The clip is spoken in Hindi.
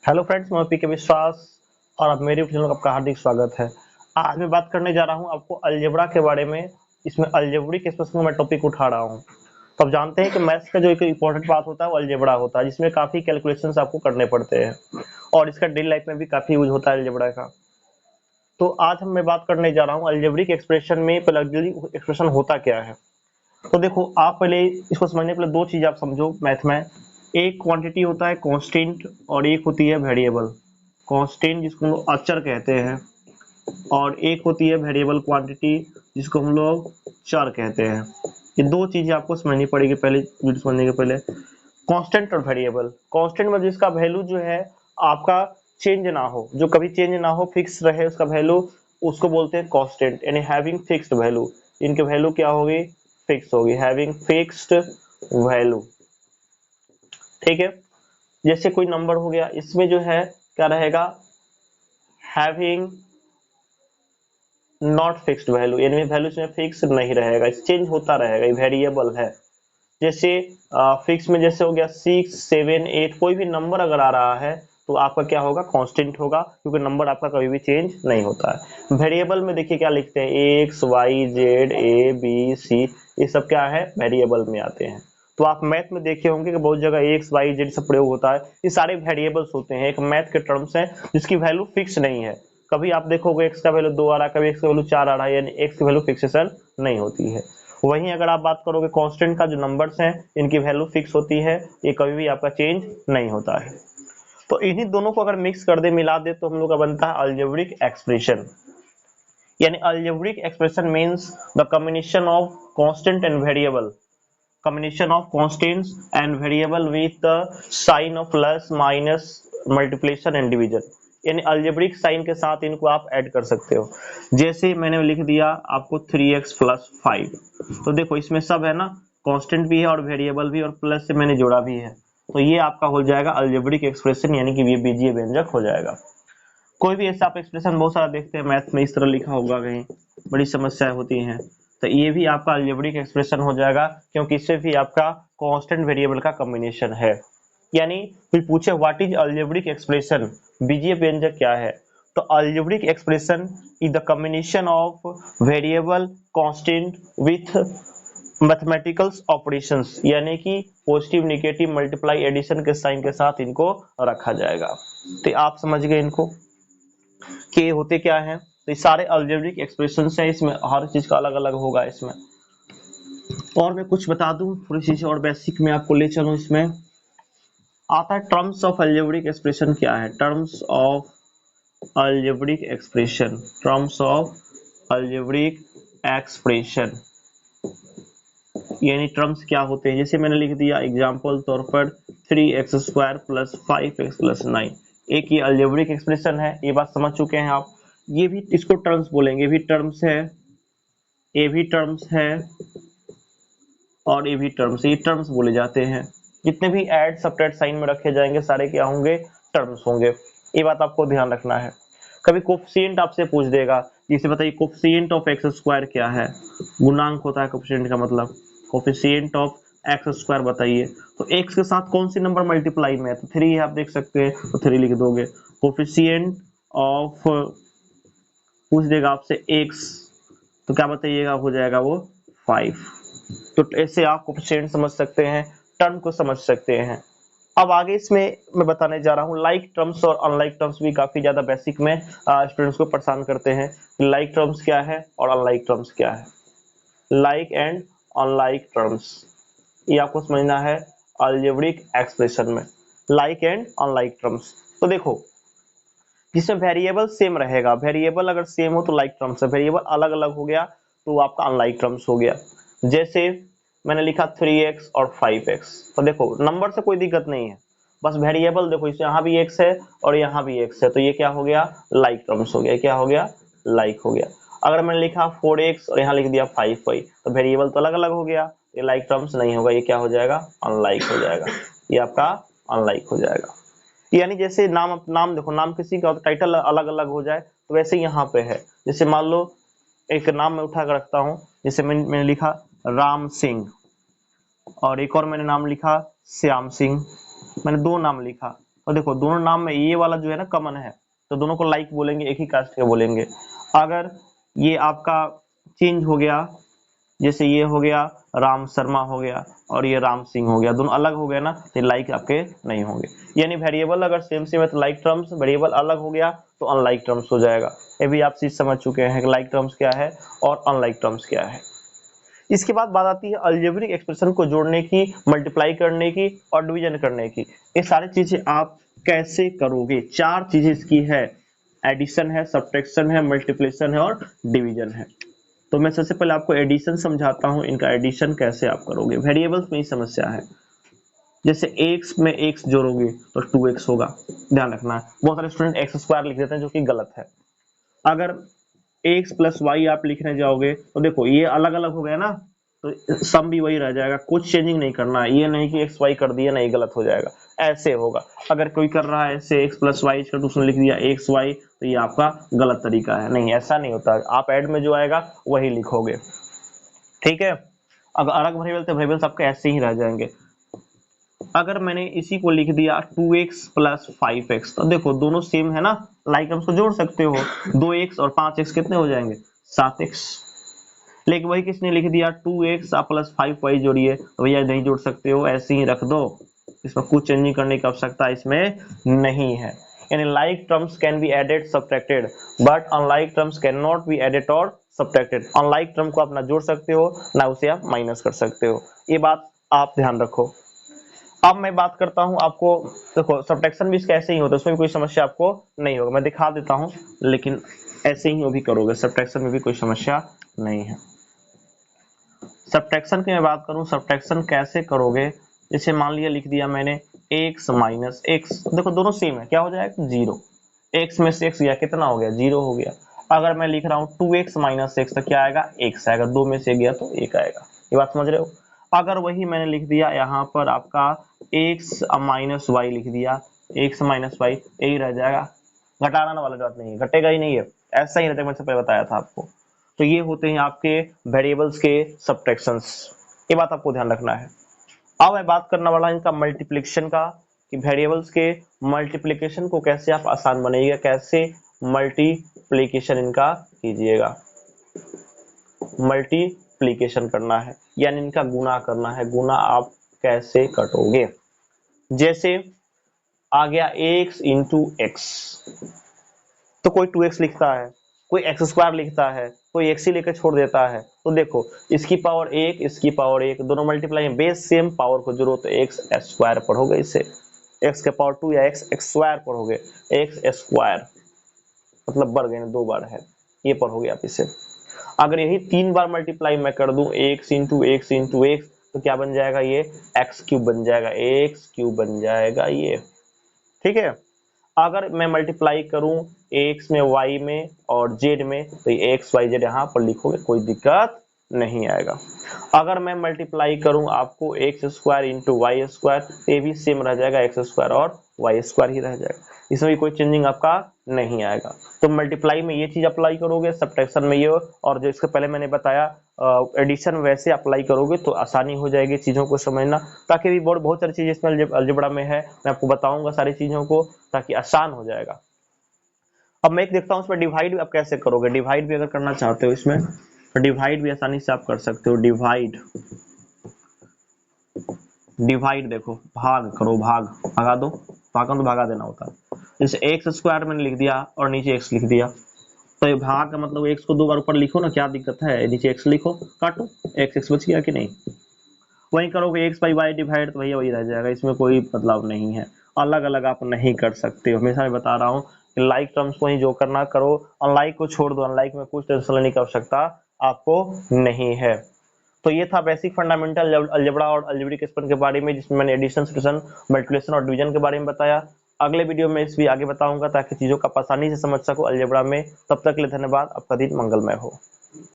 हेलो फ्रेंड्स, मैं पीके विश्वास और अब मेरे चैनल में आपका हार्दिक स्वागत है। आज मैं बात करने जा रहा हूं आपको अलजेब्रा के बारे में। इसमें अलजेब्रिक एक्सप्रेशन मैं टॉपिक उठा रहा हूं। तो आप जानते हैं कि मैथ्स का जो एक इम्पोर्टेंट पार्ट होता है वो अलजेब्रा होता है, जिसमें काफ़ी कैलकुलेशंस आपको करने पड़ते हैं और इसका डेली लाइफ में भी काफ़ी यूज होता है अलजेब्रा का। तो आज मैं बात करने जा रहा हूँ अलजेब्रिक एक्सप्रेशन में अलजेब्रिक एक्सप्रेशन होता क्या है। तो देखो, आप पहले इसको समझने के लिए दो चीज़ आप समझो मैथ में। एक क्वांटिटी होता है कांस्टेंट और एक होती है वेरिएबल। कांस्टेंट जिसको हम लोग अचर कहते हैं और एक होती है वेरिएबल क्वांटिटी जिसको हम लोग चर कहते हैं। ये दो चीजें आपको समझनी पड़ेगी पहले वीडियो समझने के पहले। कांस्टेंट और वेरिएबल। कांस्टेंट में जिसका वैल्यू जो है आपका चेंज ना हो, जो कभी चेंज ना हो, फिक्स रहे उसका वैल्यू, उसको बोलते हैं कांस्टेंट, यानी हैविंग फिक्स्ड वैल्यू। इनके वैल्यू क्या होगी? फिक्स होगी, हैविंग फिक्स्ड वैल्यू। ठीक है। जैसे कोई नंबर हो गया, इसमें जो है क्या रहेगा? हैविंग नॉट फिक्स्ड वैल्यू, यानी वैल्यू इसमें फिक्स नहीं रहेगा, चेंज होता रहेगा, ये वेरिएबल है। जैसे फिक्स में जैसे हो गया 6, 7, 8, कोई भी नंबर अगर आ रहा है तो आपका क्या होगा? कांस्टेंट होगा, क्योंकि नंबर आपका कभी भी चेंज नहीं होता है। वेरिएबल में देखिए क्या लिखते हैं, एक्स, वाई, जेड, ए, बी, सी, ये सब क्या है? वेरिएबल में आते हैं। तो आप मैथ में देखे होंगे कि बहुत जगह एक्स, वाई, जेड सब प्रयोग होता है, ये सारे वेरिएबल्स होते हैं, एक मैथ के टर्म्स हैं जिसकी वैल्यू फिक्स नहीं है। कभी आप देखोगे एक्स का वैल्यू 2 आ रहा है, कभी एक्स का वैल्यू 4 आ रहा है, यानी एक्स की वैल्यू फिक्सेशन नहीं होती है। वहीं अगर आप बात करोगे कांस्टेंट का, जो नंबर्स हैं इनकी वैल्यू फिक्स होती है, ये कभी भी आपका चेंज नहीं होता है। तो इन्हीं दोनों को अगर मिक्स कर दे, मिला दे, तो हम लोग का बनता है अलजेब्रिक एक्सप्रेशन। यानी algebraic expression means the combination of constant and variable, combination of constants and variable with the sign of plus, minus, multiplication and division। यानी अल्जेब्रिक साइन के साथ इनको आप ऐड कर सकते हो। जैसे मैंने लिख दिया आपको 3x + 5, तो देखो इसमें सब है ना, कांस्टेंट भी है और वेरिएबल भी, और प्लस से मैंने जोड़ा भी है, तो ये आपका हो जाएगा अल्जेब्रिक एक्सप्रेशन, यानी कि ये बीजीय व्यंजक हो जाएगा। कोई भी ऐसा आप एक्सप्रेशन बहुत सारा देखते हैं मैथ में, इस तरह लिखा होगा कहीं, बड़ी समस्याएं होती हैं, तो ये भी आपका अलजेब्रिक एक्सप्रेशन हो जाएगा, क्योंकि इससे भी आपका कांस्टेंट वेरिएबल का कॉम्बिनेशन है। यानी कोई पूछे व्हाट इज अलजेब्रिक एक्सप्रेशन, बीजीय व्यंजक क्या है, तो algebraic expression is the combination of variable constant with mathematicals operations, यानी कि पॉजिटिव, नेगेटिव, मल्टीप्लाई, एडिशन के साइन के साथ इनको रखा जाएगा। तो आप समझ गए इनको कि ये होते क्या है। तो ये सारे अलजेब्रिक एक्सप्रेशंस हैं, इसमें हर चीज का अलग अलग होगा इसमें। और मैं कुछ बता दूं, थोड़ी चीजें और बेसिक में आपको ले चलूं। इसमें आता है टर्म्स ऑफ अलजेब्रिक एक्सप्रेशन क्या है। Terms of algebraic expression, terms of algebraic expression, यानी टर्म्स क्या होते हैं। जैसे मैंने लिख दिया एग्जांपल तौर पर 3x² + 5x + 9, एक ये अलजेब्रिक एक्सप्रेशन है, ये बात समझ चुके हैं आप। ये भी इसको टर्म्स बोलेंगे, भी टर्म्स है, ये भी टर्म्स है और ये भी टर्म्स, ये टर्म्स बोले जाते हैं। जितने भी ऐड सब्ट्रैक्ट साइन में रखे जाएंगे सारे क्या होंगे? टर्म्स होंगे। ये बात आपको ध्यान रखना है। कभी कोफिशिएंट आपसे पूछ देगा, जिसे बताइए कोफिशिएंट ऑफ x² क्या है। गुणांक होता है कोफिशिएंट का मतलब, कोफिशिएंट ऑफ x² बताइए। तो x के साथ कौन सी नंबर मल्टीप्लाई में है, तो 3 है, आप देख सकते हैं, तो 3 लिख दोगे। कोफिशिएंट ऑफ पूछ देगा आपसे x, तो क्या बताइएगा? हो जाएगा वो 5। तो ऐसे आप कोफिशिएंट समझ सकते हैं, टर्म को समझ सकते हैं। अब आगे इसमें मैं बताने जा रहा हूँ लाइक टर्म्स और अनलाइक टर्म्स भी काफी ज्यादा बेसिक में स्टूडेंट्स को परेशान करते हैं। लाइक टर्म्स क्या है और अनलाइक टर्म्स क्या है। लाइक एंड अनलाइक टर्म्स, ये आपको समझना है अलजेब्रिक एक्सप्रेशन में। लाइक एंड अनलाइक टर्म्स, तो देखो जिसमें वेरिएबल सेम रहेगा, वेरिएबल अगर सेम हो तो लाइक टर्म्स है, वेरिएबल अलग अलग हो गया तो आपका अनलाइक टर्म्स हो गया। जैसे मैंने लिखा 3x और 5x, तो देखो नंबर से कोई दिक्कत नहीं है, बस वेरिएबल देखो, इस यहाँ भी x है और यहाँ भी x है, तो ये क्या हो गया? लाइक टर्म्स हो गया। क्या हो गया? लाइक हो गया। अगर मैंने लिखा 4x और यहाँ लिख दिया 5y, तो वेरिएबल तो अलग अलग हो गया, ये लाइक टर्म्स नहीं होगा, ये क्या हो जाएगा? अनलाइक हो जाएगा, ये आपका अनलाइक हो जाएगा। यानी जैसे नाम नाम देखो, नाम किसी का टाइटल अलग अलग हो जाए, तो वैसे यहाँ पे है। जैसे मान लो एक नाम मैं उठा कर रखता हूँ, जैसे मैंने लिखा राम सिंह और एक और मैंने नाम लिखा श्याम सिंह, मैंने 2 नाम लिखा, और देखो दोनों नाम में ये वाला जो है ना कॉमन है, तो दोनों को लाइक बोलेंगे, एक ही कास्ट के बोलेंगे। अगर ये आपका चेंज हो गया, जैसे ये हो गया राम शर्मा हो गया और ये राम सिंह हो गया, दोनों अलग हो गए ना, तो लाइक आपके नहीं होंगे। यानी वेरिएबल अगर सेम सेम है तो लाइक टर्म्स, वेरिएबल अलग हो गया तो अनलाइक टर्म्स हो जाएगा। ये भी आप चीज समझ चुके हैं कि लाइक टर्म्स क्या है और अनलाइक टर्म्स क्या है। इसके बाद बात आती है अलजेब्रिक एक्सप्रेशन को जोड़ने की, मल्टीप्लाई करने की और डिवीजन करने की। ये सारी चीजें आप कैसे करोगे? चार चीजें इसकी है, एडिशन है, सब्ट्रैक्शन है, मल्टीप्लिकेशन है और डिवीजन है। तो मैं सबसे पहले आपको एडिशन समझाता हूं, इनका एडिशन कैसे आप करोगे। वेरिएबल्स में ही समस्या है, जैसे x में x जोड़ोगे तो 2x होगा, ध्यान रखना है। बहुत सारे स्टूडेंट एक्स स्क्वायर लिख देते हैं जो कि गलत है। अगर x प्लस वाई आप लिखने जाओगे तो देखो ये अलग अलग हो गया ना, तो सम भी वही रह जाएगा, कुछ चेंजिंग नहीं करना है। ये नहीं कि एक्स वाई कर दिया, नहीं, गलत हो जाएगा, ऐसे होगा। अगर कोई कर रहा है ऐसे x प्लस वाई इसका उसने लिख दिया एक्स वाई, तो ये आपका गलत तरीका है, नहीं ऐसा नहीं होता। आप ऐड में जो आएगा वही लिखोगे, ठीक है। अगर अलग वेरिएबल तो वेरिएबल्स आपके ऐसे ही रह जाएंगे। अगर मैंने इसी को लिख दिया 2x प्लस 5x, तो देखो दोनों सेम है ना, लाइक हम उसको जोड़ सकते हो, 2x और 5x कितने हो जाएंगे? 7x। लेकिन वही किसने लिख दिया 2x प्लस 5y जोड़िए, तो भैया नहीं जोड़ सकते हो, ऐसे ही रख दो, इसमें कुछ चेंजिंग करने की आवश्यकता इसमें नहीं है। यानी like terms can be added subtracted but unlike terms can not be added और सब्ट्रैक्टेड। अनलाइक टर्म को आप ना जोड़ सकते हो ना उसे आप माइनस कर सकते हो, ये बात आप ध्यान रखो। अब मैं बात करता हूं आपको, देखो सब्ट्रैक्शन भी इसका ऐसे ही होता है, उसमें भी कोई समस्या आपको नहीं होगा, मैं दिखा देता हूं, लेकिन ऐसे ही वो भी करोगे, सब्ट्रैक्शन में भी कोई समस्या नहीं है। सब्ट्रैक्शन की मैं बात करूं, सब्ट्रैक्शन कैसे करोगे? जैसे मान लिया लिख दिया मैंने x माइनस एक्स, देखो दोनों सेम है, क्या हो जाएगा? 0। x में से x गया, कितना हो गया? 0 हो गया। अगर मैं लिख रहा हूं 2x माइनस एक्स, तो क्या आएगा? x आएगा, 2 में से गया तो 1 आएगा। ये बात समझ रहे हो? अगर वही मैंने लिख दिया यहाँ पर आपका x माइनस वाई लिख दिया, x माइनस वाई, यही रह जाएगा, घटाना वाला बात नहीं है, घटेगा ही नहीं है, ऐसा ही रहता है, मैंने पहले बताया था आपको। तो ये होते हैं आपके वेरिएबल्स के सब्ट्रैक्शंस, ये बात आपको ध्यान रखना है। अब मैं बात करने वाला इनका मल्टीप्लिकेशन का, कि वेरिएबल्स के मल्टीप्लिकेशन को कैसे आप आसान बनाइएगा, कैसे मल्टीप्लिकेशन इनका कीजिएगा। मल्टीप्लिकेशन करना है यानी इनका गुणा करना है, गुणा आप कैसे कटोगे? जैसे आ गया x इंटू एक्स, तो कोई 2x लिखता है, कोई एक्स स्क्वायर लिखता है, कोई x ही लेकर छोड़ देता है। तो देखो इसकी पावर 1, इसकी पावर 1, दोनों मल्टीप्लाई है, बेस सेम, पावर को जोड़ो तो x स्क्वायर पढ़ोगे, इसे x के पावर 2 या x स्क्वायर पढ़ोगे, x स्क्वायर मतलब बढ़ गए, 2 बार है, ये पढ़ोगे आप इसे। अगर यही 3 बार मल्टीप्लाई मैं कर दूं x into x into x, तो क्या बन जाएगा? ये एक्स क्यूब बन जाएगा, एक्स क्यूब बन जाएगा ये, ठीक है। अगर मैं मल्टीप्लाई करूं x में y में और z में, तो ये x y z यहाँ पर लिखोगे, कोई दिक्कत नहीं आएगा। अगर मैं मल्टीप्लाई करूं आपको X square into Y square, ये भी सेम रह जाएगा, एक्स स्क्वायर और वाई स्क्वायर ही रह जाएगा, इसमें भी कोई चेंजिंग आपका नहीं आएगा। तो मल्टीप्लाई में ये चीज अप्लाई करोगे, सब्ट्रैक्शन में ये, और जो इसके पहले मैंने बताया एडिशन वैसे अप्लाई करोगे तो आसानी हो जाएगी चीजों को समझना। ताकि भी बहुत सारी चीजें इसमें अलजेब्रा में है, मैं आपको बताऊंगा सारी चीजों को, ताकि आसान हो जाएगा। अब मैं एक देखता हूँ इसमें डिवाइड आप कैसे करोगे। डिवाइड भी अगर करना चाहते हो इसमें, तो डिवाइड भी आसानी से आप कर सकते हो। डिवाइड देखो, भाग करो, भाग भगा दो, भागा तो भगा देना होता है। जैसे एक्स स्क्वायर मैंने लिख दिया और नीचे एक्स लिख दिया, तो ये भाग का मतलब एक्स को 2 बार ऊपर लिखो ना, क्या दिक्कत है? नीचे एक्स लिखो, काटो, एक्स एक्स बच गया कि नहीं? वही करोगे एक्स बाई वाई डिवाइड, तो भैया वही रह जाएगा, इसमें कोई बदलाव नहीं है। अलग अलग आप नहीं कर सकते हो, हमेशा मैं बता रहा हूँ कि लाइक टर्म्स को ही जो करना करो, अनलाइक को छोड़ दो, अनलाइक में कुछ टेंशन लेने की आवश्यकता आपको नहीं है। तो ये था बेसिक फंडामेंटल अलजेब्रा और अलजेब्रिक एक्सपेंशन के बारे में, जिसमें मैंने एडिशन, सब्ट्रैक्शन, मल्टीप्लिकेशन और डिवीजन के बारे में बताया। अगले वीडियो में इस भी आगे बताऊंगा ताकि चीजों का आसानी से समझ सको अलजेब्रा में। तब तक के लिए धन्यवाद, आपका दिन मंगलमय हो।